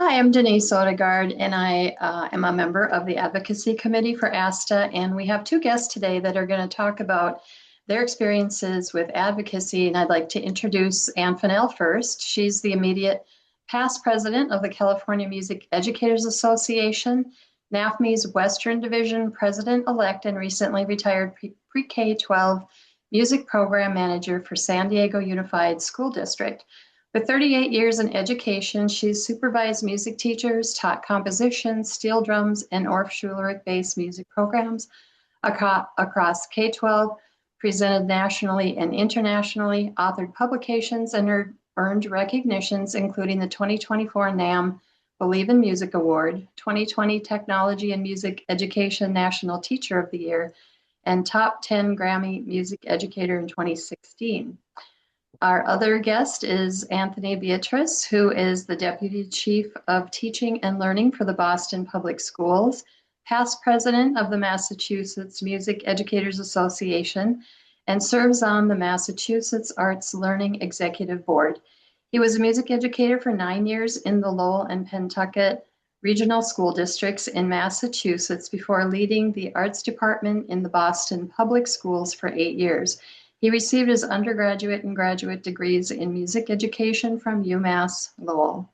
Hi, I'm Denise Odegaard, and I am a member of the Advocacy Committee for ASTA. And we have two guests today that are going to talk about their experiences with advocacy. And I'd like to introduce Ann Fennell first. She's the immediate past president of the California Music Educators Association, NAFME's Western Division president-elect, and recently retired pre-K 12 music program manager for San Diego Unified School District. With 38 years in education, she's supervised music teachers, taught composition, steel drums, and Orff Schulerick-based music programs across K-12, presented nationally and internationally, authored publications, and earned recognitions, including the 2024 NAMM Believe in Music Award, 2020 Technology and Music Education National Teacher of the Year, and Top 10 Grammy Music Educator in 2016. Our other guest is Anthony Beatrice, who is the Deputy Chief of Teaching and Learning for the Boston Public Schools, past president of the Massachusetts Music Educators Association, and serves on the Massachusetts Arts Learning Executive Board. He was a music educator for 9 years in the Lowell and Pentucket regional school districts in Massachusetts before leading the arts department in the Boston Public Schools for 8 years. He received his undergraduate and graduate degrees in music education from UMass Lowell.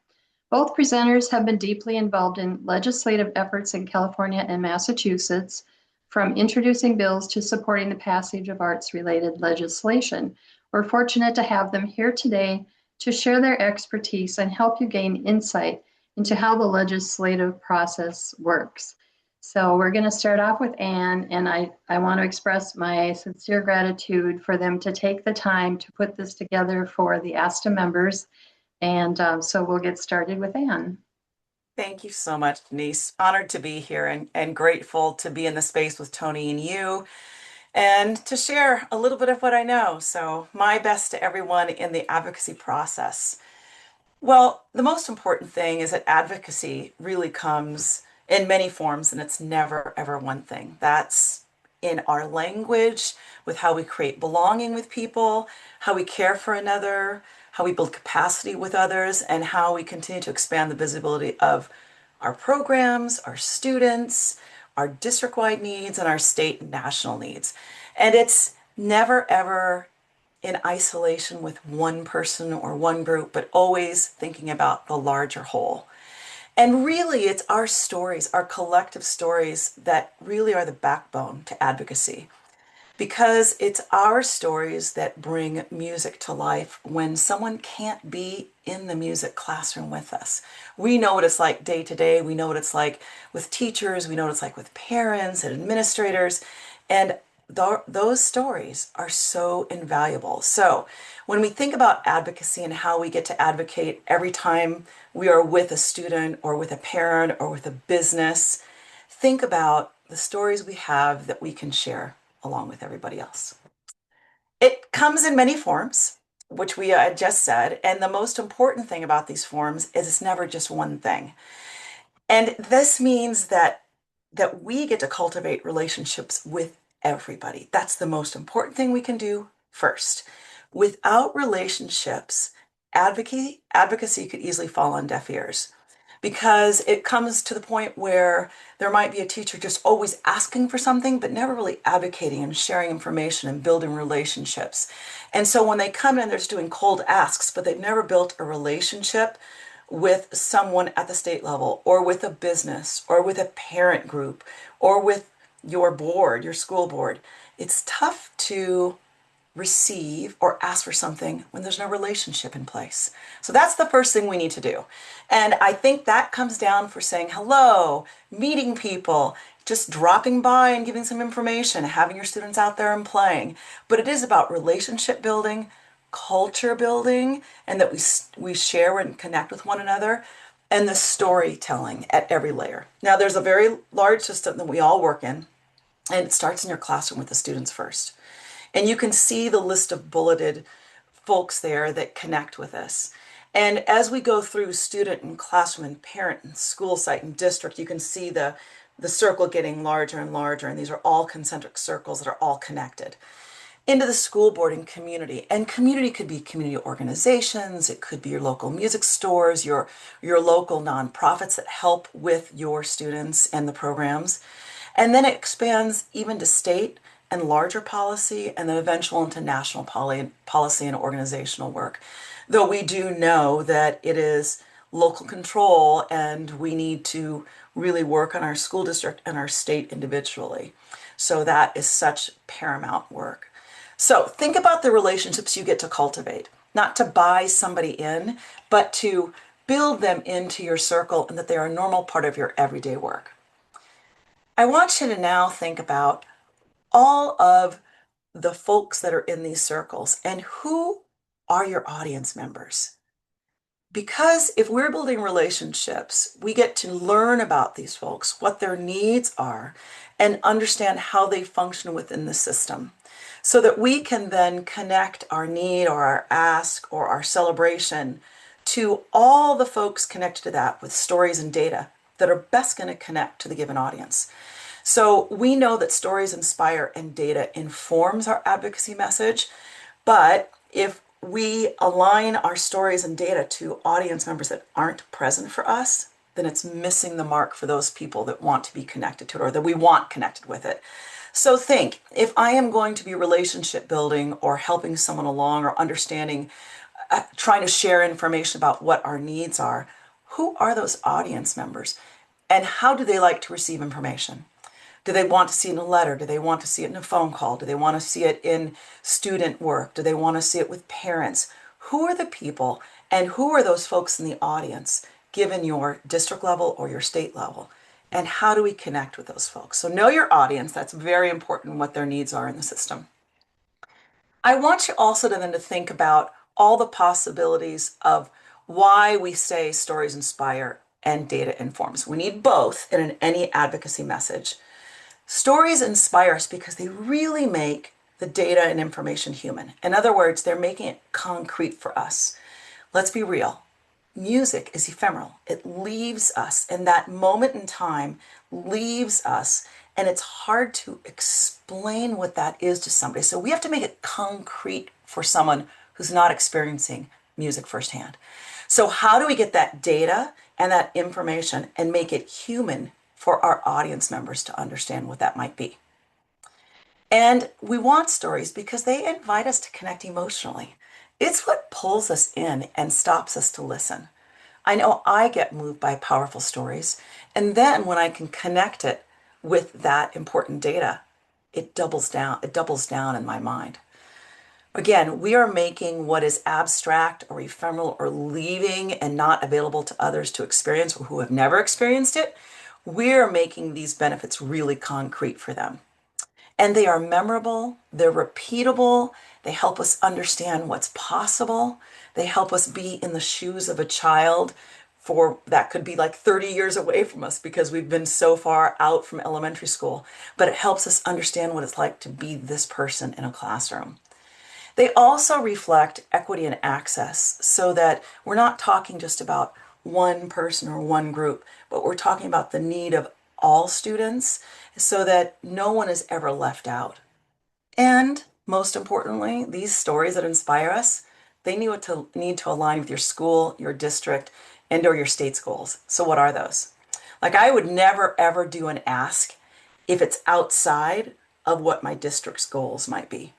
Both presenters have been deeply involved in legislative efforts in California and Massachusetts, from introducing bills to supporting the passage of arts-related legislation. We're fortunate to have them here today to share their expertise and help you gain insight into how the legislative process works. So we're going to start off with Ann, and I want to express my sincere gratitude for them to take the time to put this together for the ASTA members. And so we'll get started with Ann. Thank you so much, Denise. Honored to be here and grateful to be in the space with Tony and you and to share a little bit of what I know. So, my best to everyone in the advocacy process. Well, the most important thing is that advocacy really comes in many forms and it's never ever one thing. That's in our language, with how we create belonging with people, how we care for another, how we build capacity with others, and how we continue to expand the visibility of our programs, our students, our district-wide needs, and our state and national needs. And it's never ever in isolation with one person or one group, but always thinking about the larger whole. And really, it's our stories, our collective stories, that really are the backbone to advocacy. Because it's our stories that bring music to life when someone can't be in the music classroom with us. We know what it's like day to day. We know what it's like with teachers. We know what it's like with parents and administrators. And those stories are so invaluable. So when we think about advocacy and how we get to advocate every time we are with a student or with a parent or with a business, think about the stories we have that we can share along with everybody else. It comes in many forms, which we just said, and the most important thing about these forms is it's never just one thing. And this means that we get to cultivate relationships with everybody. That's the most important thing we can do first. Without relationships, advocacy could easily fall on deaf ears because it comes to the point where there might be a teacher just always asking for something, but never really advocating and sharing information and building relationships. And so when they come in, they're just doing cold asks, but they've never built a relationship with someone at the state level, or with a business, or with a parent group, or with your board, your school board. It's tough to receive or ask for something when there's no relationship in place. So that's the first thing we need to do. And I think that comes down for saying hello, meeting people, just dropping by and giving some information, having your students out there and playing. But it is about relationship building, culture building, and that we share and connect with one another, and the storytelling at every layer. Now, there's a very large system that we all work in, and it starts in your classroom with the students first. And you can see the list of bulleted folks there that connect with us. And as we go through student and classroom and parent and school site and district, you can see the circle getting larger and larger. And these are all concentric circles that are all connected. into the school board and community. And community could be community organizations, it could be your local music stores, your local nonprofits that help with your students and the programs. And then it expands even to state and larger policy, and then eventual into national policy and organizational work. Though we do know that it is local control and we need to really work on our school district and our state individually. So that is such paramount work. So think about the relationships you get to cultivate, not to buy somebody in, but to build them into your circle and that they are a normal part of your everyday work. I want you to now think about all of the folks that are in these circles and who are your audience members. Because if we're building relationships, we get to learn about these folks, what their needs are, and understand how they function within the system so that we can then connect our need or our ask or our celebration to all the folks connected to that with stories and data that are best going to connect to the given audience. So we know that stories inspire and data informs our advocacy message, but if we align our stories and data to audience members that aren't present for us, then it's missing the mark for those people that want to be connected to it or that we want connected with it. So think, if I am going to be relationship building or helping someone along or understanding, trying to share information about what our needs are, who are those audience members and how do they like to receive information? Do they want to see it in a letter? Do they want to see it in a phone call? Do they want to see it in student work? Do they want to see it with parents? Who are the people and who are those folks in the audience, given your district level or your state level? And how do we connect with those folks? So know your audience. That's very important, what their needs are in the system. I want you also to then to think about all the possibilities of why we say stories inspire and data informs. We need both in any advocacy message. Stories inspire us because they really make the data and information human. In other words, they're making it concrete for us. Let's be real. Music is ephemeral. It leaves us, and that moment in time leaves us, and it's hard to explain what that is to somebody. So we have to make it concrete for someone who's not experiencing music firsthand. So how do we get that data and that information and make it human for our audience members to understand what that might be? And we want stories because they invite us to connect emotionally. It's what pulls us in and stops us to listen. I know I get moved by powerful stories, and then when I can connect it with that important data, it doubles down in my mind. Again, we are making what is abstract or ephemeral or leaving and not available to others to experience or who have never experienced it. We're making these benefits really concrete for them. And they are memorable, they're repeatable, they help us understand what's possible, they help us be in the shoes of a child for that could be like 30 years away from us because we've been so far out from elementary school, but it helps us understand what it's like to be this person in a classroom. They also reflect equity and access so that we're not talking just about one person or one group, but we're talking about the need of all students so that no one is ever left out. And most importantly, these stories that inspire us, they need to align with your school, your district, and or your state's goals. So what are those? Like I would never ever do an ask if it's outside of what my district's goals might be.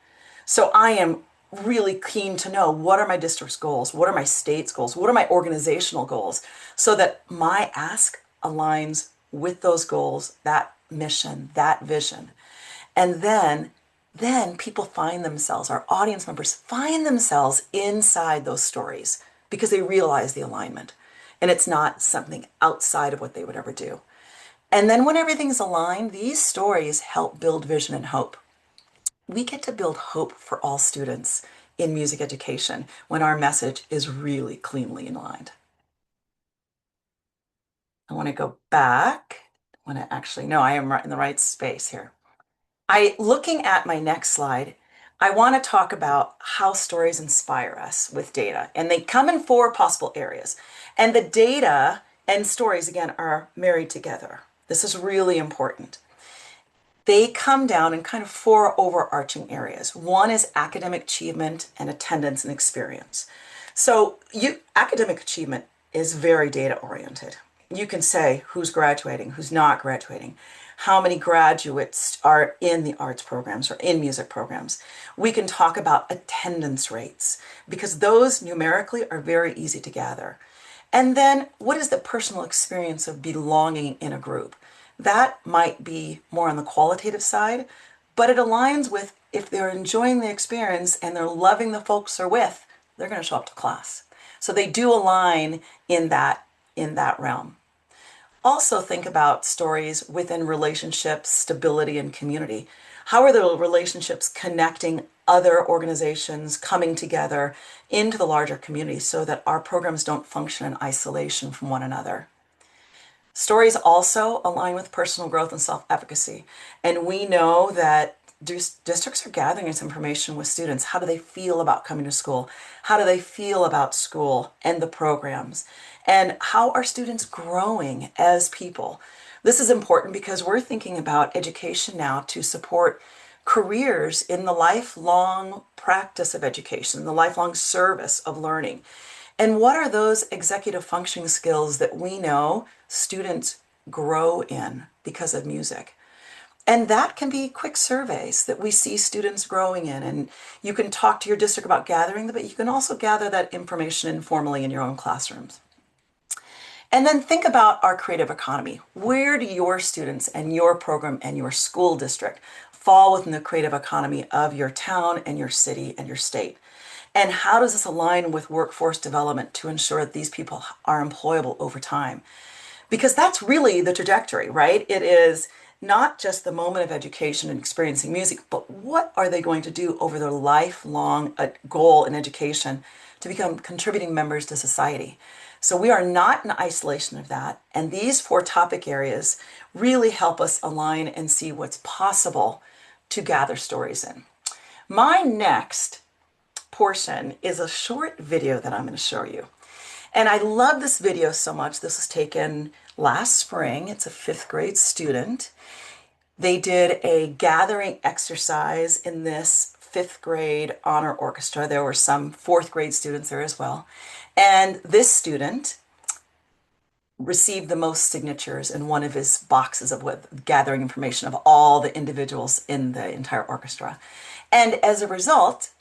So I am really keen to know what are my district's goals, what are my state's goals, what are my organizational goals, so that my ask aligns with those goals, that mission, that vision. And then people find themselves, our audience members find themselves inside those stories because they realize the alignment. And it's not something outside of what they would ever do. And then when everything's aligned, these stories help build vision and hope. We get to build hope for all students in music education when our message is really cleanly aligned. I want to go back. I want to actually, no, I am right in the right space here. Looking at my next slide, I want to talk about how stories inspire us with data. And they come in four possible areas. And the data and stories, again, are married together. This is really important. They come down in kind of four overarching areas. One is academic achievement and attendance and experience. So academic achievement is very data oriented. You can say who's graduating, who's not graduating, how many graduates are in the arts programs or in music programs. We can talk about attendance rates because those numerically are very easy to gather. And then what is the personal experience of belonging in a group? That might be more on the qualitative side, but it aligns with if they're enjoying the experience and they're loving the folks they're with, they're going to show up to class. So they do align in that realm. Also think about stories within relationships, stability, and community. How are the relationships connecting other organizations coming together into the larger community so that our programs don't function in isolation from one another? Stories also align with personal growth and self-efficacy. And we know that districts are gathering this information with students. How do they feel about coming to school? How do they feel about school and the programs? And how are students growing as people? This is important because we're thinking about education now to support careers in the lifelong practice of education, the lifelong service of learning. And what are those executive functioning skills that we know students grow in because of music? And that can be quick surveys that we see students growing in. And you can talk to your district about gathering them, but you can also gather that information informally in your own classrooms. And then think about our creative economy. Where do your students and your program and your school district fall within the creative economy of your town and your city and your state? And how does this align with workforce development to ensure that these people are employable over time? Because that's really the trajectory, right? It is not just the moment of education and experiencing music, but what are they going to do over their lifelong goal in education to become contributing members to society? So we are not in isolation of that. And these four topic areas really help us align and see what's possible to gather stories in. My next portion is a short video that I'm going to show you. And I love this video so much. This was taken last spring. It's a fifth grade student. They did a gathering exercise in this fifth grade honor orchestra. There were some fourth grade students there as well. And this student received the most signatures in one of his boxes of gathering information of all the individuals in the entire orchestra. And as a result,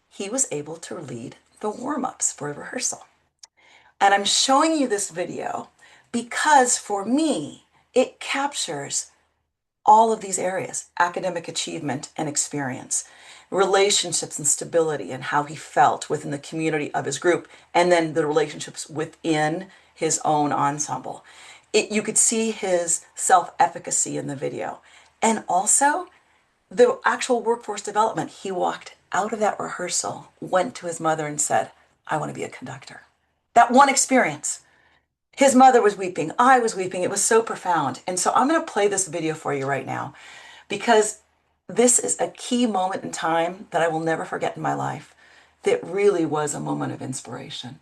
he was able to lead the warm-ups for rehearsal. And I'm showing you this video because for me, it captures all of these areas: academic achievement and experience, relationships and stability, and how he felt within the community of his group, and then the relationships within his own ensemble. You could see his self-efficacy in the video. And also the actual workforce development. He walked out of that rehearsal, went to his mother and said, I want to be a conductor. That one experience. His mother was weeping. I was weeping. It was so profound. And so I'm going to play this video for you right now because this is a key moment in time that I will never forget in my life that really was a moment of inspiration.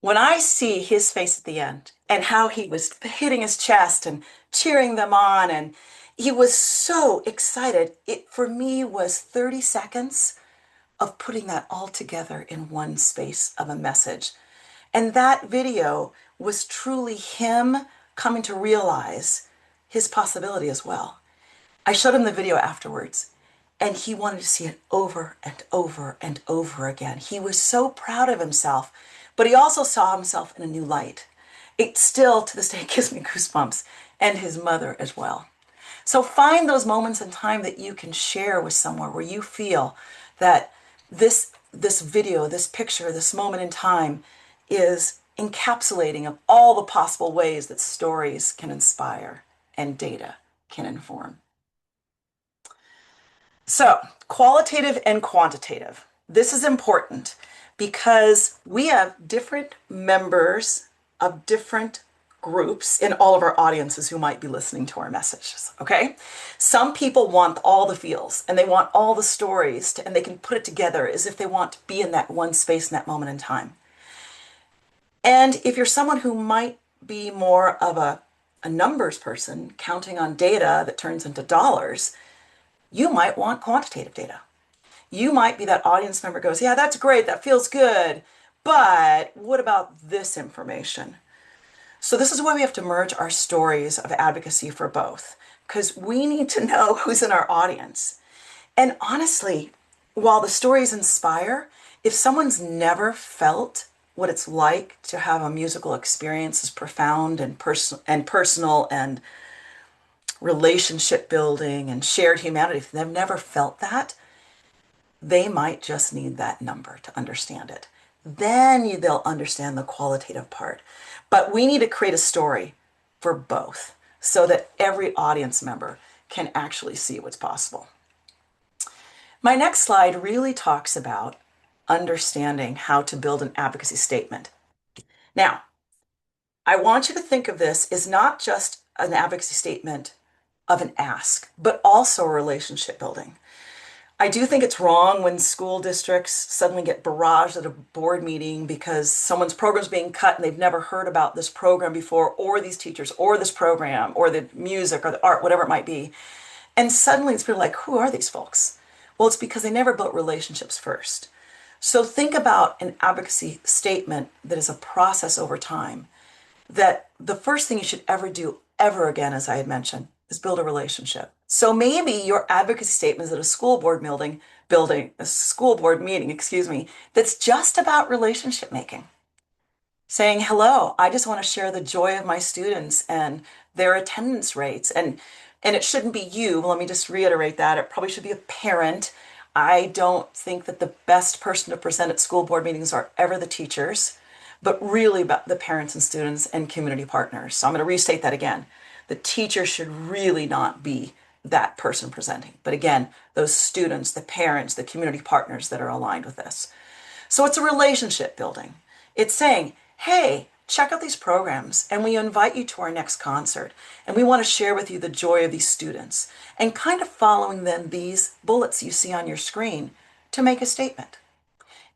When I see his face at the end and how he was hitting his chest and cheering them on, and he was so excited, it for me was 30 seconds of putting that all together in one space of a message. And that video was truly him coming to realize his possibility as well. I showed him the video afterwards, and he wanted to see it over and over and over again. He was so proud of himself, but he also saw himself in a new light. It still, to this day, gives me goosebumps, and his mother as well. So find those moments in time that you can share with someone where you feel that this video, this picture, this moment in time is encapsulating of all the possible ways that stories can inspire and data can inform. So, qualitative and quantitative. This is important because we have different members of different groups in all of our audiences who might be listening to our messages. Okay. Some people want all the feels and they want all the stories and they can put it together as if they want to be in that one space in that moment in time. And if you're someone who might be more of a numbers person, counting on data that turns into dollars, you might want quantitative data. You might be that audience member who goes, yeah, that's great, that feels good, but what about this information? So this is why we have to merge our stories of advocacy for both, because we need to know who's in our audience. And honestly, while the stories inspire, if someone's never felt what it's like to have a musical experience as profound and personal and relationship building and shared humanity, if they've never felt that, they might just need that number to understand it. Then they'll understand the qualitative part. But we need to create a story for both so that every audience member can actually see what's possible. My next slide really talks about understanding how to build an advocacy statement. Now, I want you to think of this as not just an advocacy statement of an ask, but also a relationship building. I do think it's wrong when school districts suddenly get barraged at a board meeting because someone's program's being cut and they've never heard about this program before, or these teachers, or this program, or the music, or the art, whatever it might be. And suddenly it's people like, who are these folks? Well, it's because they never built relationships first. So think about an advocacy statement that is a process over time, that the first thing you should ever do ever again, as I had mentioned, is build a relationship. So maybe your advocacy statement is at a school board a school board meeting, excuse me, that's just about relationship making. Saying, hello, I just want to share the joy of my students and their attendance rates. And it shouldn't be you. Let me just reiterate that. It probably should be a parent. I don't think that the best person to present at school board meetings are ever the teachers, but really about the parents and students and community partners. So I'm going to restate that again. The teacher should really not be that person presenting. But again, those students, the parents, the community partners that are aligned with this. So it's a relationship building. It's saying, hey, check out these programs and we invite you to our next concert. And we want to share with you the joy of these students and kind of following then these bullets you see on your screen to make a statement.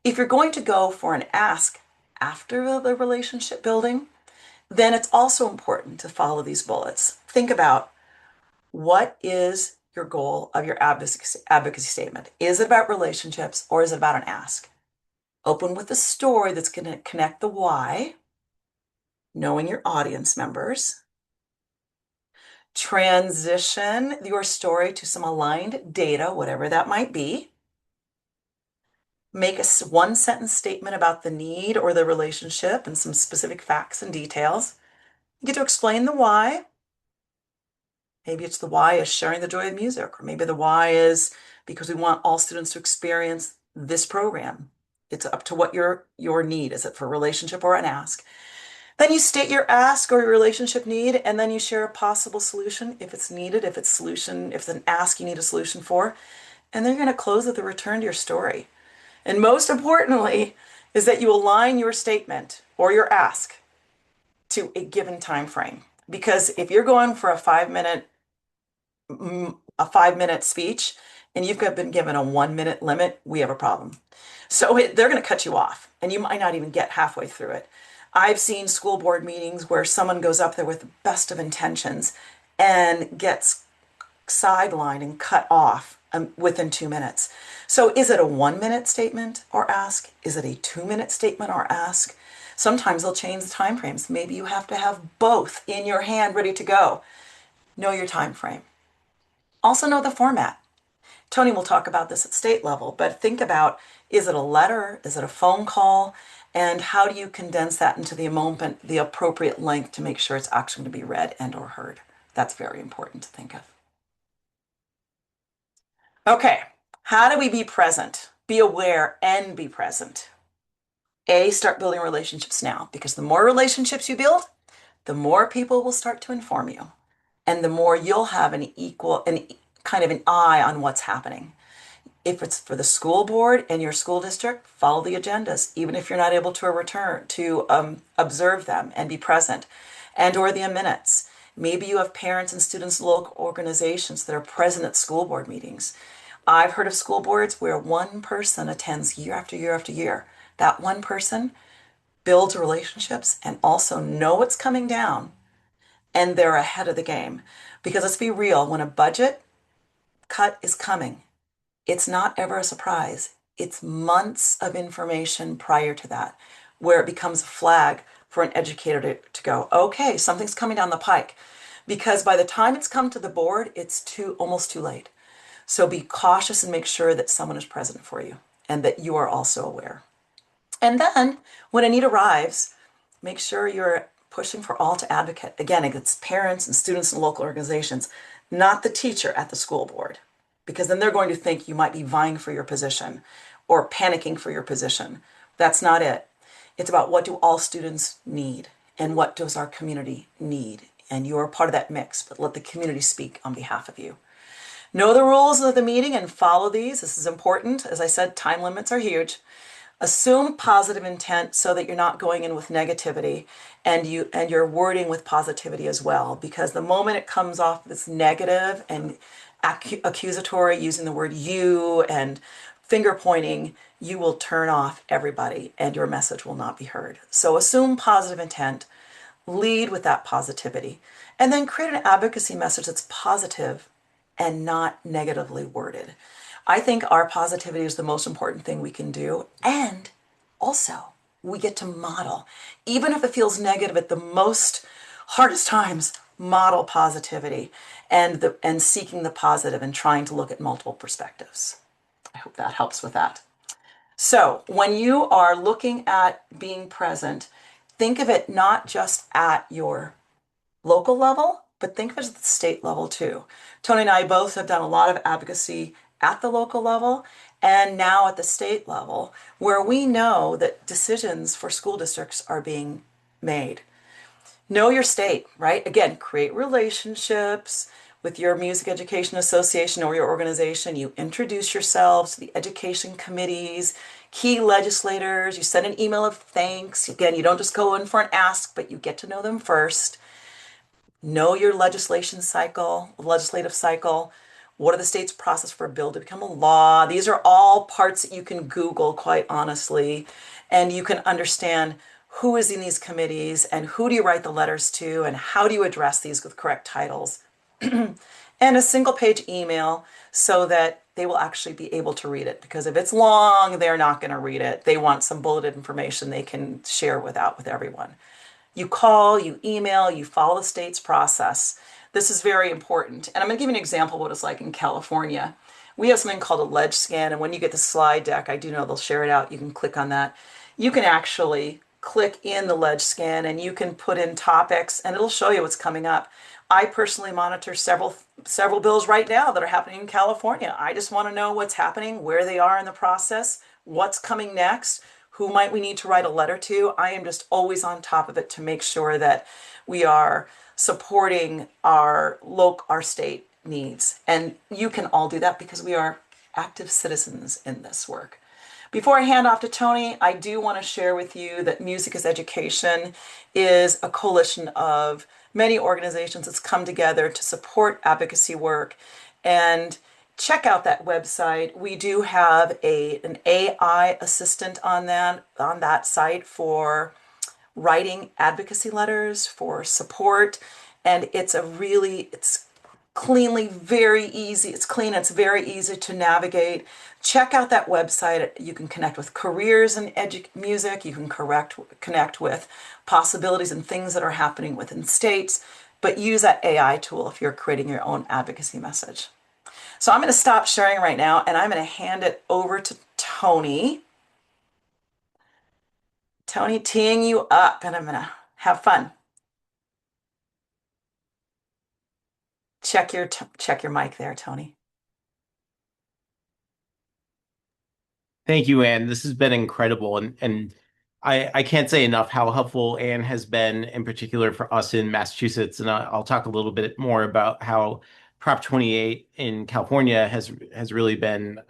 If you're going to go for an ask after the relationship building, then it's also important to follow these bullets. Think about what is your goal of your advocacy statement? Is it about relationships or is it about an ask? Open with a story that's going to connect the why, knowing your audience members. Transition your story to some aligned data, whatever that might be. Make a one sentence statement about the need or the relationship and some specific facts and details. You get to explain the why. Maybe it's the why is sharing the joy of music, or maybe the why is because we want all students to experience this program. It's up to what your need is. It for a relationship or an ask? Then you state your ask or your relationship need, and then you share a possible solution if it's needed, if it's an ask you need a solution for. And then you're going to close with a return to your story. And most importantly, is that you align your statement or your ask to a given time frame. Because if you're going for a 5 minute speech and you've been given a 1 minute limit, we have a problem. So they're going to cut you off and you might not even get halfway through it. I've seen school board meetings where someone goes up there with the best of intentions and gets sidelined and cut off within 2 minutes. So is it a 1 minute statement or ask? Is it a 2 minute statement or ask? Sometimes they'll change the time frames. Maybe you have to have both in your hand ready to go. Know your time frame. Also know the format. Tony will talk about this at state level, but think about, is it a letter? Is it a phone call? And how do you condense that into the moment, the appropriate length to make sure it's actually going to be read and or heard? That's very important to think of. Okay, how do we be present? Be aware and be present. Start building relationships now, because the more relationships you build, the more people will start to inform you, and the more you'll have an kind of an eye on what's happening. If it's for the school board and your school district, follow the agendas, even if you're not able to return to observe them and be present, and or the minutes. Maybe you have parents and students in local organizations that are present at school board meetings. I've heard of school boards where one person attends year after year after year. That one person builds relationships and also know what's coming down, and they're ahead of the game. Because let's be real, when a budget cut is coming, it's not ever a surprise. It's months of information prior to that where it becomes a flag for an educator to go, okay, something's coming down the pike. Because by the time it's come to the board, it's almost too late. So be cautious and make sure that someone is present for you and that you are also aware. And then when a need arrives, make sure you're pushing for all to advocate. Again, it's parents and students and local organizations, not the teacher at the school board, because then they're going to think you might be vying for your position or panicking for your position. That's not it. It's about what do all students need and what does our community need. And you're part of that mix, but let the community speak on behalf of you. Know the rules of the meeting and follow these. This is important. As I said, time limits are huge. Assume positive intent so that you're not going in with negativity, and you're wording with positivity as well, because the moment it comes off as negative and accusatory, using the word you and finger pointing, you will turn off everybody and your message will not be heard. So assume positive intent, lead with that positivity, and then create an advocacy message that's positive and not negatively worded. I think our positivity is the most important thing we can do. And also, we get to model. Even if it feels negative at the most hardest times, model positivity and seeking the positive and trying to look at multiple perspectives. I hope that helps with that. So, when you are looking at being present, think of it not just at your local level, but think of it at the state level too. Tony and I both have done a lot of advocacy at the local level and now at the state level, where we know that decisions for school districts are being made. Know your state, right? Again, create relationships with your music education association or your organization. You introduce yourselves to the education committees, key legislators. You send an email of thanks. Again, you don't just go in for an ask, but you get to know them first. Know your legislative cycle. What are the state's process for a bill to become a law? These are all parts that you can Google, quite honestly, and you can understand who is in these committees and who do you write the letters to and how do you address these with correct titles. And a single page email so that they will actually be able to read it. Because if it's long, they're not going to read it. They want some bulleted information they can share with everyone. You call, you email, you follow the state's process. This is very important. And I'm going to give you an example of what it's like in California. We have something called a ledge scan, and when you get the slide deck, I do know they'll share it out. You can click on that. You can actually click in the ledge scan and you can put in topics and it'll show you what's coming up. I personally monitor several bills right now that are happening in California. I just want to know what's happening, where they are in the process, what's coming next, who might we need to write a letter to. I am just always on top of it to make sure that we are supporting our state needs. And you can all do that because we are active citizens in this work. Before I hand off to Tony, I do want to share with you that Music is Education is a coalition of many organizations that's come together to support advocacy work. And check out that website. We do have an AI assistant on that site for writing advocacy letters, for support, and it's cleanly very easy. It's clean, it's very easy to navigate. Check out that website. You can connect with careers in music. You can connect with possibilities and things that are happening within states, but use that AI tool if you're creating your own advocacy message. So I'm going to stop sharing right now and I'm going to hand it over to Tony. Tony, teeing you up, and I'm going to have fun. Check your mic there, Tony. Thank you, Anne. This has been incredible, and I can't say enough how helpful Anne has been, in particular for us in Massachusetts. And I'll talk a little bit more about how Prop 28 in California has really been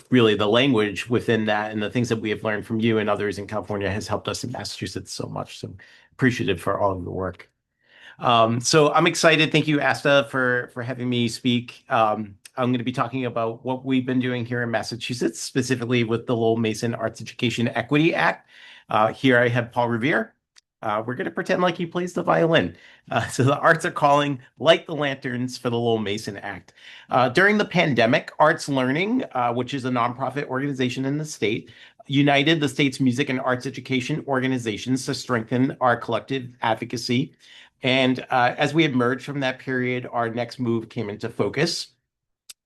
really the language within that, and the things that we have learned from you and others in California has helped us in Massachusetts so much. So appreciative for all of your work. So I'm excited. Thank you, Asta, for having me speak. I'm going to be talking about what we've been doing here in Massachusetts, specifically with the Lowell Mason Arts Education Equity Act. Here I have Paul Revere. We're going to pretend like he plays the violin. So the arts are calling, light the lanterns for the Lowell Mason Act. During the pandemic, Arts Learning, which is a nonprofit organization in the state, united the state's music and arts education organizations to strengthen our collective advocacy. And as we emerged from that period, our next move came into focus.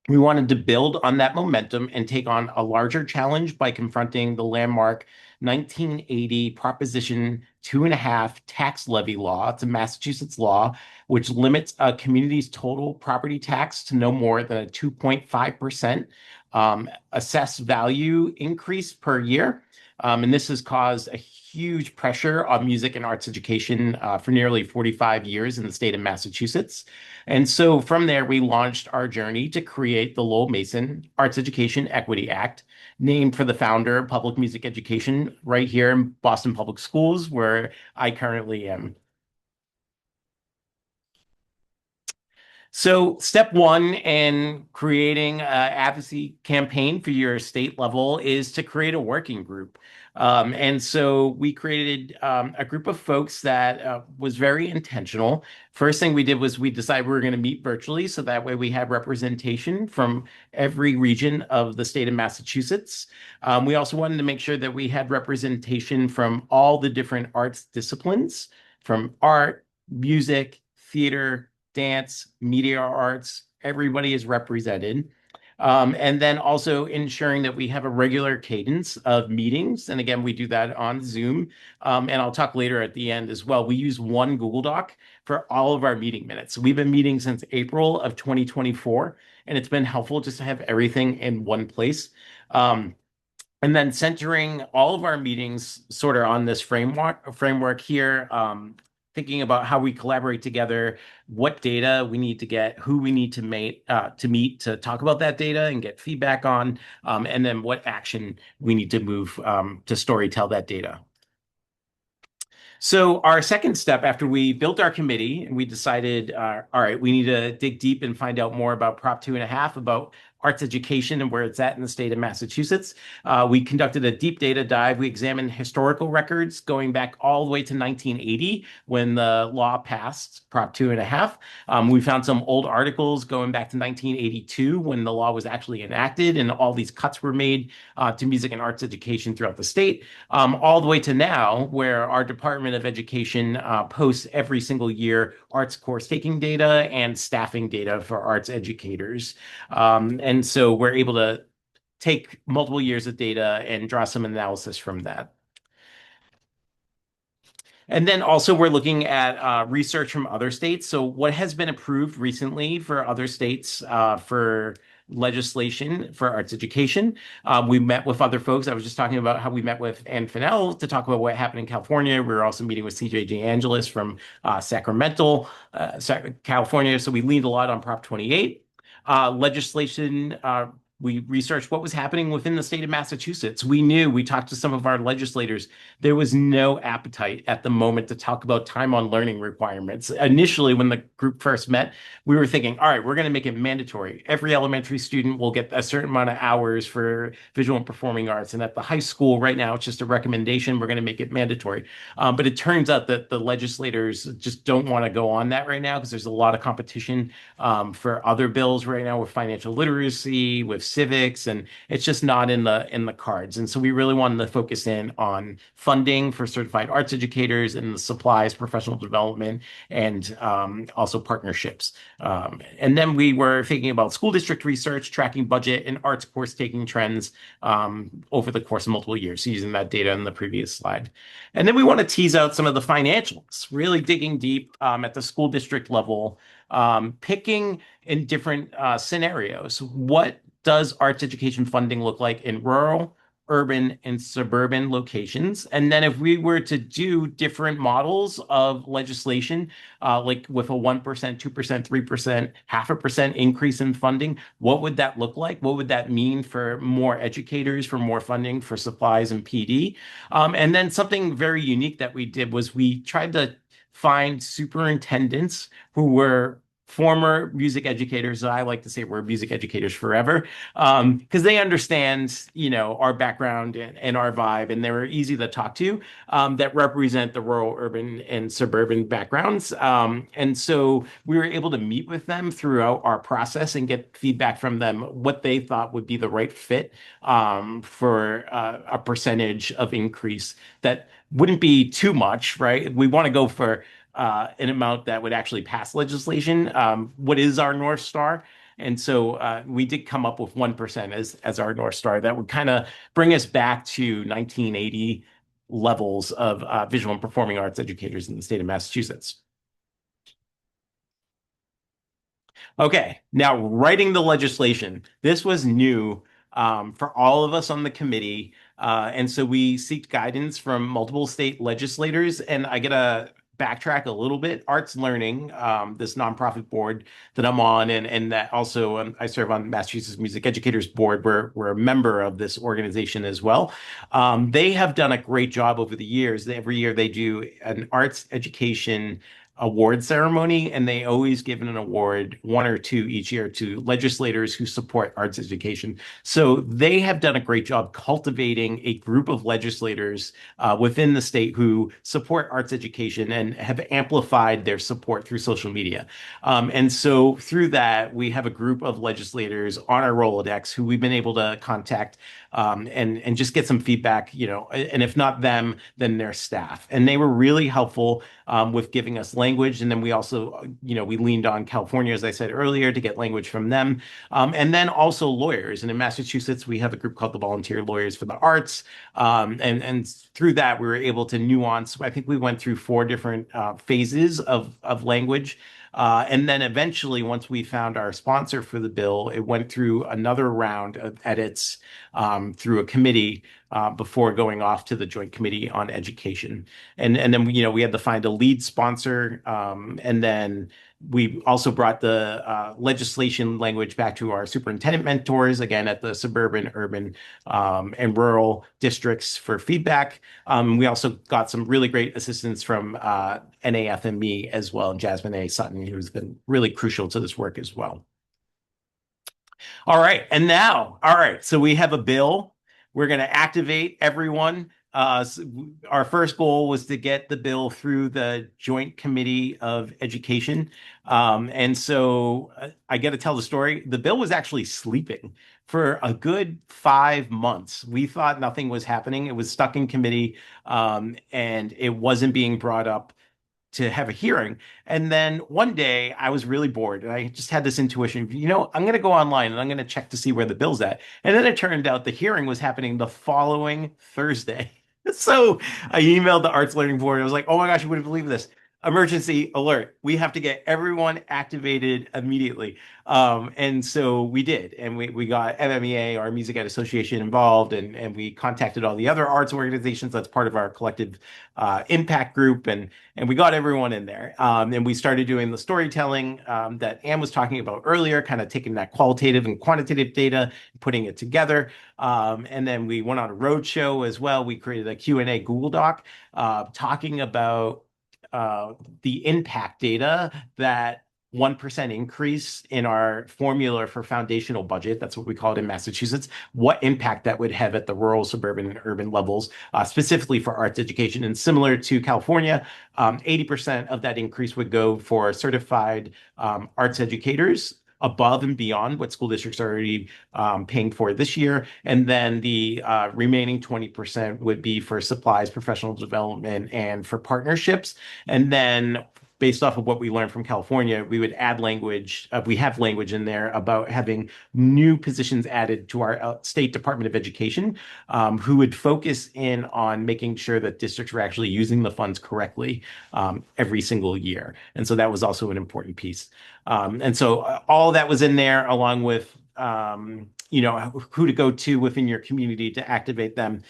We wanted to build on that momentum and take on a larger challenge by confronting the landmark 1980 Proposition 2.5 tax levy law. It's a Massachusetts law which limits a community's total property tax to no more than a 2.5% assessed value increase per year. And this has caused a huge pressure on music and arts education for nearly 45 years in the state of Massachusetts. And so from there, we launched our journey to create the Lowell Mason Arts Education Equity Act, named for the founder of public music education right here in Boston Public Schools, where I currently am. So step one in creating an advocacy campaign for your state level is to create a working group. And so we created a group of folks that was very intentional. First thing we did was we decided we were going to meet virtually, so that way we had representation from every region of the state of Massachusetts. We also wanted to make sure that we had representation from all the different arts disciplines, from art, music, theater, dance, media arts, everybody is represented. And then also ensuring that we have a regular cadence of meetings. And again, we do that on Zoom. And I'll talk later at the end as well. We use one Google Doc for all of our meeting minutes. We've been meeting since April of 2024, and it's been helpful just to have everything in one place. And then centering all of our meetings sort of on this framework here, thinking about how we collaborate together, what data we need to get, who we need to meet to talk about that data and get feedback on, and then what action we need to move to storytell that data. So our second step after we built our committee and we decided, all right, we need to dig deep and find out more about Prop 2.5, about arts education and where it's at in the state of Massachusetts. We conducted a deep data dive. We examined historical records going back all the way to 1980 when the law passed, Prop 2.5. We found some old articles going back to 1982 when the law was actually enacted and all these cuts were made to music and arts education throughout the state, all the way to now where our Department of Education posts every single year arts course taking data and staffing data for arts educators. And so we're able to take multiple years of data and draw some analysis from that. And then also we're looking at research from other states. So what has been approved recently for other states for legislation for arts education. We met with other folks. I was just talking about how we met with Ann Fennell to talk about what happened in California. We were also meeting with CJ DeAngelis from Sacramento, California. So we leaned a lot on Prop 28. Legislation, we researched what was happening within the state of Massachusetts. We talked to some of our legislators. There was no appetite at the moment to talk about time on learning requirements. Initially, when the group first met, we were thinking, all right, we're going to make it mandatory. Every elementary student will get a certain amount of hours for visual and performing arts. And at the high school right now, it's just a recommendation. We're going to make it mandatory. But it turns out that the legislators just don't want to go on that right now because there's a lot of competition for other bills right now with financial literacy, with civics, and it's just not in the cards. And so we really wanted to focus in on funding for certified arts educators and the supplies, professional development, and also partnerships. And then we were thinking about school district research, tracking budget and arts course taking trends over the course of multiple years, using that data in the previous slide. And then we want to tease out some of the financials, really digging deep at the school district level, picking in different scenarios. What does arts education funding look like in rural, urban and suburban locations. And then if we were to do different models of legislation, like with a 1%, 2%, 3%, 0.5% increase in funding, what would that look like? What would that mean for more educators, for more funding for supplies and PD? And then something very unique that we did was we tried to find superintendents who were former music educators. I like to say we're music educators forever, because they understand, our background and our vibe, and they were easy to talk to, that represent the rural, urban, and suburban backgrounds. And so we were able to meet with them throughout our process and get feedback from them what they thought would be the right fit, for a percentage of increase that wouldn't be too much, right? We want to go for an amount that would actually pass legislation. What is our North Star? And so we did come up with 1% as our North Star. That would kind of bring us back to 1980 levels of visual and performing arts educators in the state of Massachusetts. Okay, now writing the legislation. This was new, for all of us on the committee. And so we seek guidance from multiple state legislators. And I get to backtrack a little bit. Arts Learning, this nonprofit board that I'm on, and that also, I serve on Massachusetts Music Educators Board. We're a member of this organization as well. They have done a great job over the years. Every year they do an arts education award ceremony, and they always give an award, one or two each year, to legislators who support arts education. So they have done a great job cultivating a group of legislators within the state who support arts education and have amplified their support through social media. And so through that, we have a group of legislators on our Rolodex who we've been able to contact, and just get some feedback, and if not them, then their staff. And they were really helpful with giving us language. And then we also, we leaned on California, as I said earlier, to get language from them. And then also lawyers. And in Massachusetts, we have a group called the Volunteer Lawyers for the Arts. And through that, we were able to nuance. I think we went through 4 different phases of language. And then eventually, once we found our sponsor for the bill, it went through another round of edits, through a committee, before going off to the Joint Committee on Education. And then, we had to find a lead sponsor. And then we also brought the legislation language back to our superintendent mentors, again, at the suburban, urban, and rural districts for feedback. We also got some really great assistance from NAFME as well, and Jasmine A. Sutton, who's been really crucial to this work as well. All right. And now, all right. So we have a bill. We're going to activate everyone. Our first goal was to get the bill through the Joint Committee of Education. And so I got to tell the story. The bill was actually sleeping for a good 5 months. We thought nothing was happening. It was stuck in committee, and it wasn't being brought up to have a hearing. And then one day I was really bored and I just had this intuition, I'm going to go online and I'm going to check to see where the bill's at. And then it turned out the hearing was happening the following Thursday. So I emailed the Arts Learning Board. I was like, oh my gosh, you wouldn't believe this. Emergency alert. We have to get everyone activated immediately. And so we did. And we got MMEA, our Music Ed Association, involved, and we contacted all the other arts organizations that's part of our collective impact group. And we got everyone in there. And we started doing the storytelling that Anne was talking about earlier, kind of taking that qualitative and quantitative data, putting it together. And then we went on a roadshow as well. We created a Q&A Google Doc talking about the impact data that 1% increase in our formula for foundational budget, that's what we call it in Massachusetts, what impact that would have at the rural, suburban, and urban levels, specifically for arts education. And similar to California, 80% of that increase would go for certified arts educators above and beyond what school districts are already paying for this year. And then the remaining 20% would be for supplies, professional development, and for partnerships. And then based off of what we learned from California, we would add language. We have language in there about having new positions added to our state Department of Education, who would focus in on making sure that districts were actually using the funds correctly every single year. And so that was also an important piece. And so all that was in there, along with who to go to within your community to activate them.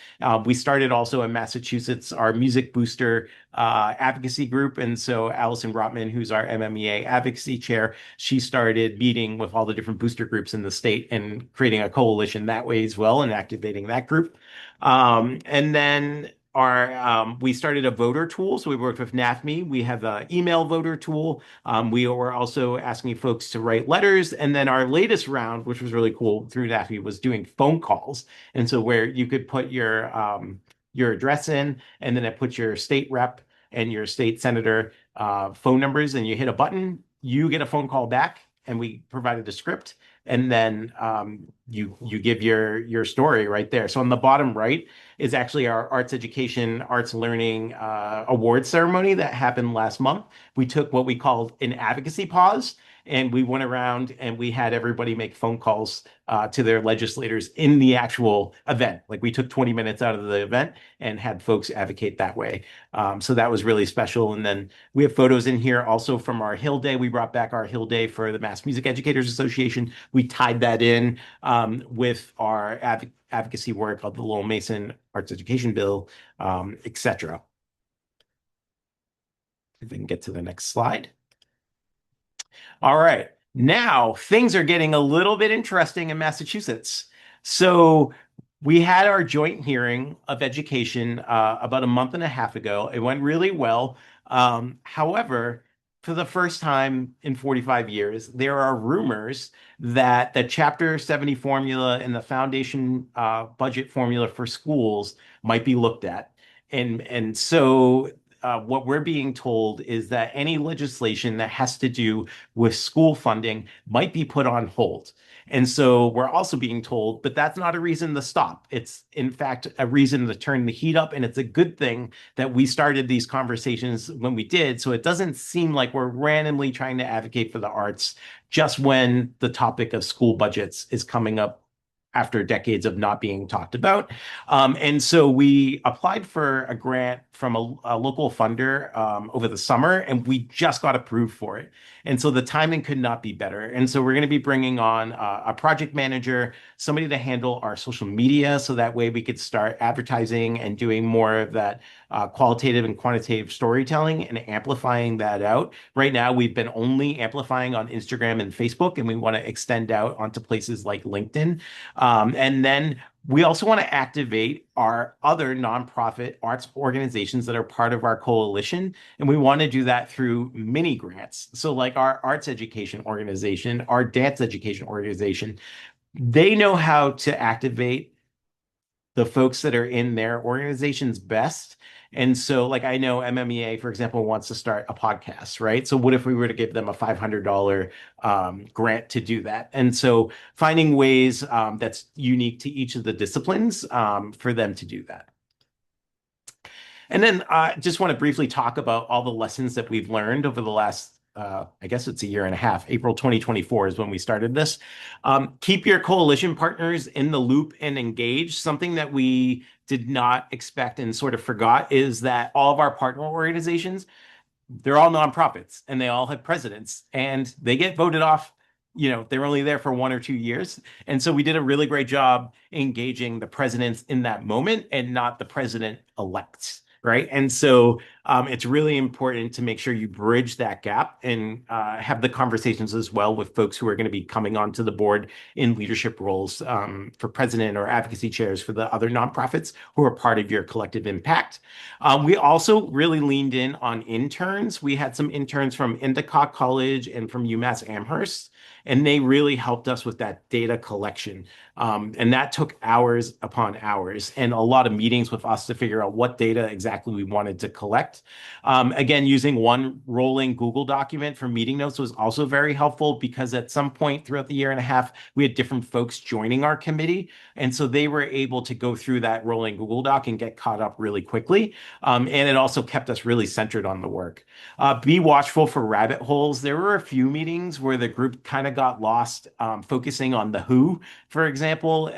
We started also in Massachusetts, our Music Booster advocacy group. And so Allison Rotman, who's our MMEA advocacy chair, she started meeting with all the different booster groups in the state and creating a coalition that way as well and activating that group. And then we started a voter tool. So we worked with NAFME. We have an email voter tool. We were also asking folks to write letters. And then our latest round, which was really cool through NAFME, was doing phone calls. And so where you could put your address in, and then it puts your state rep and your state senator phone numbers, and you hit a button, you get a phone call back, and we provided a script, and then you give your story right there. So on the bottom right is actually our arts education, arts learning award ceremony that happened last month. We took what we called an advocacy pause, and we went around and we had everybody make phone calls to their legislators in the actual event. Like we took 20 minutes out of the event and had folks advocate that way. So that was really special. And then we have photos in here also from our Hill Day. We brought back our Hill Day for the Mass Music Educators Association. We tied that in with our advocacy work of the Lowell Mason Arts Education Bill, etc. If we can get to the next slide. All right. Now things are getting a little bit interesting in Massachusetts. So we had our joint hearing of education about a month and a half ago. It went really well. However, for the first time in 45 years, there are rumors that the Chapter 70 formula and the foundation budget formula for schools might be looked at. And so what we're being told is that any legislation that has to do with school funding might be put on hold. And so we're also being told, but that's not a reason to stop. It's, in fact, a reason to turn the heat up. And it's a good thing that we started these conversations when we did. So it doesn't seem like we're randomly trying to advocate for the arts just when the topic of school budgets is coming up after decades of not being talked about. And so we applied for a grant from a local funder over the summer, and we just got approved for it. And so the timing could not be better. And so we're going to be bringing on a project manager, somebody to handle our social media, so that way we could start advertising and doing more of that qualitative and quantitative storytelling and amplifying that out. Right now, we've been only amplifying on Instagram and Facebook, and we want to extend out onto places like LinkedIn. And then we also want to activate our other nonprofit arts organizations that are part of our coalition. And we want to do that through mini grants. So like our arts education organization, our dance education organization, they know how to activate the folks that are in their organizations best. And so, like, I know MMEA, for example, wants to start a podcast, right? So what if we were to give them a $500 grant to do that? And so finding ways that's unique to each of the disciplines for them to do that. And then I just want to briefly talk about all the lessons that we've learned over the last I guess it's a year and a half. April 2024 is when we started this. Keep your coalition partners in the loop and engaged. Something that we did not expect and sort of forgot is that all of our partner organizations, they're all nonprofits and they all have presidents and they get voted off. They're only there for 1 or 2 years. And so we did a really great job engaging the presidents in that moment and not the president-elects. Right. And so it's really important to make sure you bridge that gap and have the conversations as well with folks who are going to be coming onto the board in leadership roles for president or advocacy chairs for the other nonprofits who are part of your collective impact. We also really leaned in on interns. We had some interns from Endicott College and from UMass Amherst, and they really helped us with that data collection. And that took hours upon hours and a lot of meetings with us to figure out what data exactly we wanted to collect. Again, using one rolling Google document for meeting notes was also very helpful because at some point throughout the year and a half, we had different folks joining our committee. And so they were able to go through that rolling Google Doc and get caught up really quickly. And it also kept us really centered on the work. Be watchful for rabbit holes. There were a few meetings where the group kind of got lost focusing on the who, for example,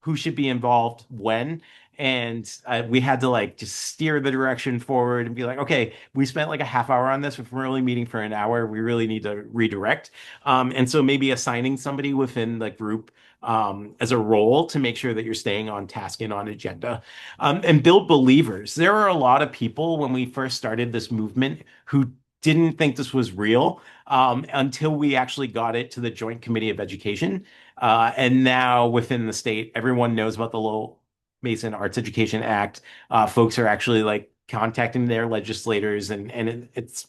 who should be involved when. And we had to like just steer the direction forward and be like, okay, we spent like a half hour on this. If we're only meeting for an hour, we really need to redirect. And so maybe assigning somebody within the group as a role to make sure that you're staying on task and on agenda, and build believers. There are a lot of people when we first started this movement who didn't think this was real until we actually got it to the Joint Committee of Education. And now within the state, everyone knows about the Lowell Mason Arts Education Act. Folks are actually like contacting their legislators, and it's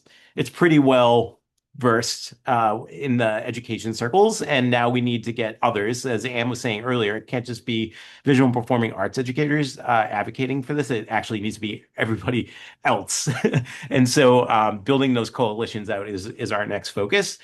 pretty well versed in the education circles. And now we need to get others, as Anne was saying earlier. It can't just be visual and performing arts educators advocating for this. It actually needs to be everybody else. And so building those coalitions out is our next focus.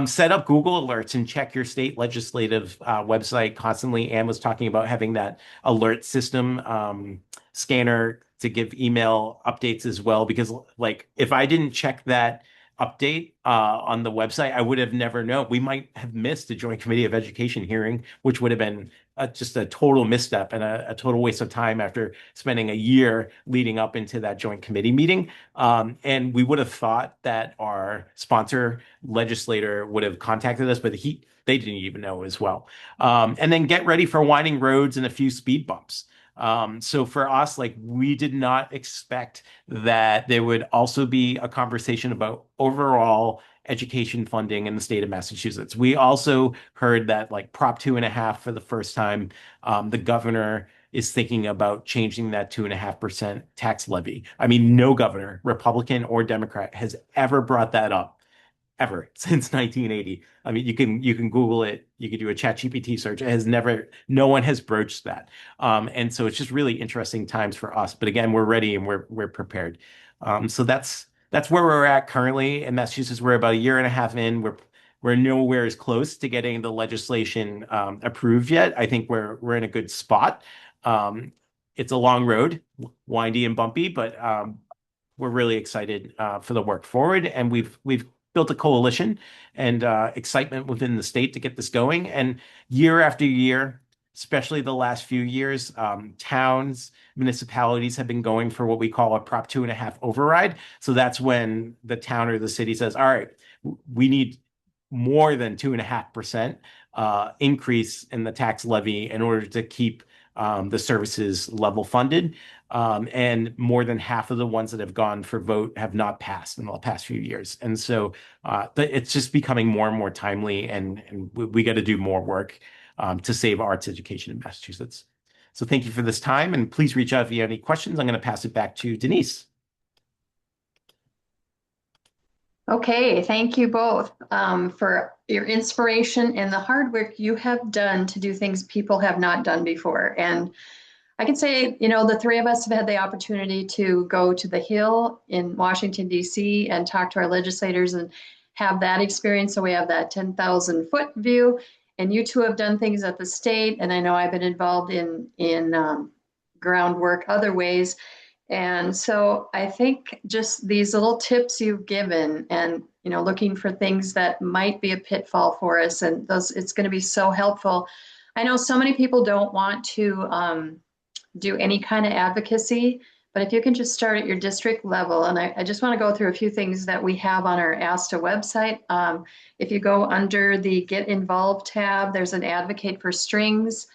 Set up Google Alerts and check your state legislative website constantly. Anne was talking about having that alert system scanner to give email updates as well, because like if I didn't check that update on the website, I would have never known. We might have missed a Joint Committee of Education hearing, which would have been just a total misstep and a total waste of time after spending a year leading up into that joint committee meeting. And we would have thought that our sponsor legislator would have contacted us, but they didn't even know as well. And then get ready for winding roads and a few speed bumps. So for us, like we did not expect that there would also be a conversation about overall education funding in the state of Massachusetts. We also heard that like Prop 2.5 for the first time, the governor is thinking about changing that 2.5% tax levy. I mean, no governor, Republican or Democrat, has ever brought that up ever since 1980. I mean, you can Google it, you could do a ChatGPT search. It has never, no one has broached that. And so it's just really interesting times for us. But again, we're ready and we're prepared. So that's where we're at currently in Massachusetts. We're about a year and a half in. We're nowhere as close to getting the legislation approved yet. I think we're in a good spot. It's a long road, windy and bumpy, but we're really excited for the work forward, and we've built a coalition and excitement within the state to get this going. And year after year, especially the last few years, towns, municipalities have been going for what we call a Prop 2.5 override. So that's when the town or the city says, all right, we need more than 2.5% increase in the tax levy in order to keep the services level funded. And more than half of the ones that have gone for vote have not passed in the past few years. And so it's just becoming more and more timely, and we got to do more work to save arts education in Massachusetts. So thank you for this time, and please reach out if you have any questions. I'm going to pass it back to Denise. Okay, thank you both for your inspiration and the hard work you have done to do things people have not done before. And I can say, the three of us have had the opportunity to go to the Hill in Washington, D.C. and talk to our legislators and have that experience. So we have that 10,000-foot view. And you two have done things at the state. And I know I've been involved in groundwork other ways. And so I think just these little tips you've given and, looking for things that might be a pitfall for us, and it's going to be so helpful. I know so many people don't want to do any kind of advocacy, but if you can just start at your district level, and I just want to go through a few things that we have on our ASTA website. If you go under the Get Involved tab, there's an Advocate for Strings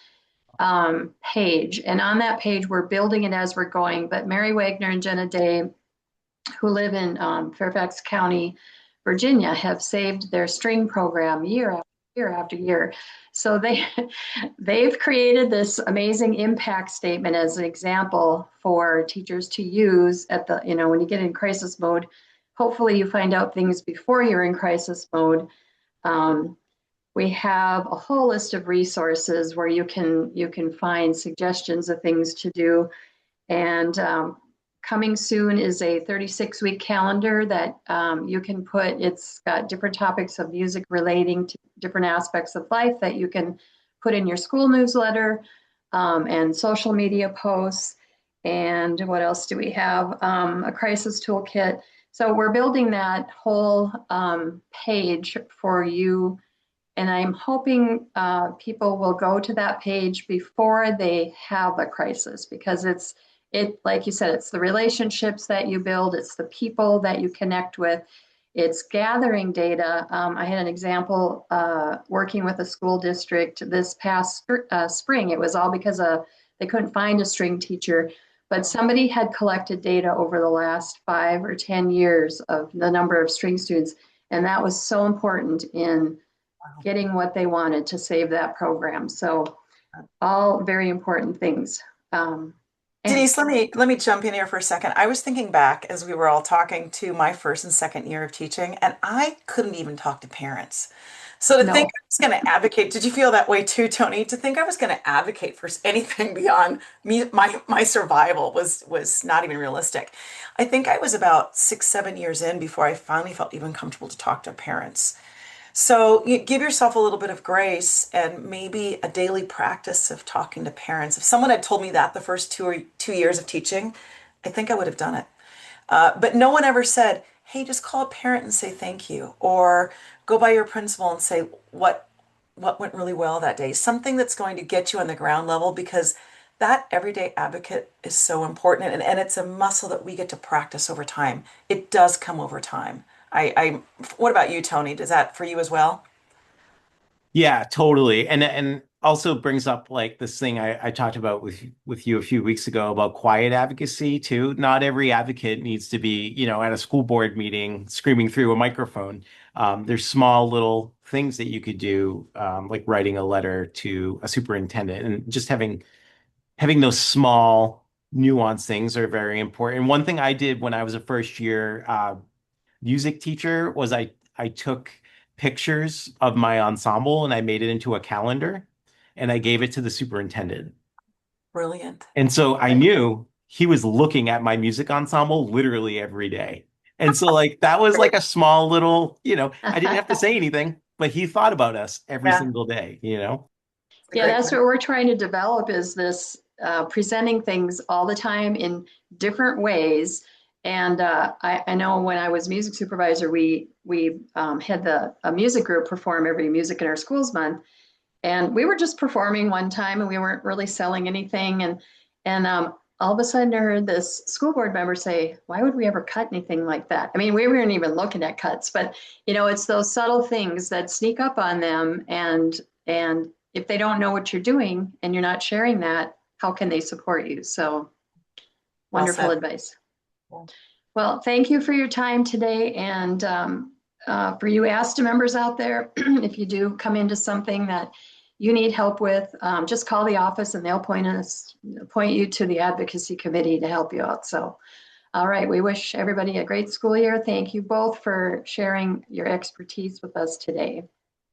page. And on that page, we're building it as we're going. But Mary Wagner and Jenna Day, who live in Fairfax County, Virginia, have saved their string program year after year. So they've created this amazing impact statement as an example for teachers to use at the, when you get in crisis mode. Hopefully you find out things before you're in crisis mode. We have a whole list of resources where you can find suggestions of things to do. And coming soon is a 36-week calendar that you can put. It's got different topics of music relating to different aspects of life that you can put in your school newsletter and social media posts. And what else do we have? A crisis toolkit. So we're building that whole page for you And I'm hoping people will go to that page before they have a crisis, because like you said, it's the relationships that you build, it's the people that you connect with, it's gathering data. I had an example working with a school district this past spring. It was all because they couldn't find a string teacher, but somebody had collected data over the last 5 or 10 years of the number of string students. And that was so important in getting what they wanted to save that program. So all very important things. And Denise, let me jump in here for a second. I was thinking back as we were all talking to my first and second year of teaching, and I couldn't even talk to parents. So to think no, I was going to advocate, did you feel that way too, Tony? To think I was going to advocate for anything beyond me, my survival was not even realistic. I think I was about 6, 7 years in before I finally felt even comfortable to talk to parents. So you give yourself a little bit of grace and maybe a daily practice of talking to parents. If someone had told me that the first 2 years of teaching, I think I would have done it. But no one ever said, "Hey, just call a parent and say thank you," or go by your principal and say what went really well that day. Something that's going to get you on the ground level, because that everyday advocate is so important, and it's a muscle that we get to practice over time. It does come over time. What about you, Tony? Does that for you as well? Yeah, totally. And also brings up like this thing I talked about with you a few weeks ago about quiet advocacy too. Not every advocate needs to be, at a school board meeting screaming through a microphone. There's small little things that you could do, like writing a letter to a superintendent, and just having those small nuanced things are very important. One thing I did when I was a first year music teacher was I took pictures of my ensemble and I made it into a calendar and I gave it to the superintendent. Brilliant. And so I knew he was looking at my music ensemble literally every day. And so like that was like a small little, I didn't have to say anything, but he thought about us every Yeah, single day. it's a yeah, great that's point. what we're trying to develop, is this presenting things all the time in different ways. And I know when I was music supervisor, we had a music group perform every Music in Our Schools month, and we were just performing one time, and we weren't really selling anything. And all of a sudden, I heard this school board member say, "Why would we ever cut anything like that?" I mean, we weren't even looking at cuts, but it's those subtle things that sneak up on them, and if they don't know what you're doing and you're not sharing that, how can they support you? So Well wonderful said. advice. Well, thank you for your time today. And for you ASTA members out there, if you do come into something that you need help with, just call the office and they'll point you to the advocacy committee to help you out. So, all right, we wish everybody a great school year. Thank you both for sharing your expertise with us today.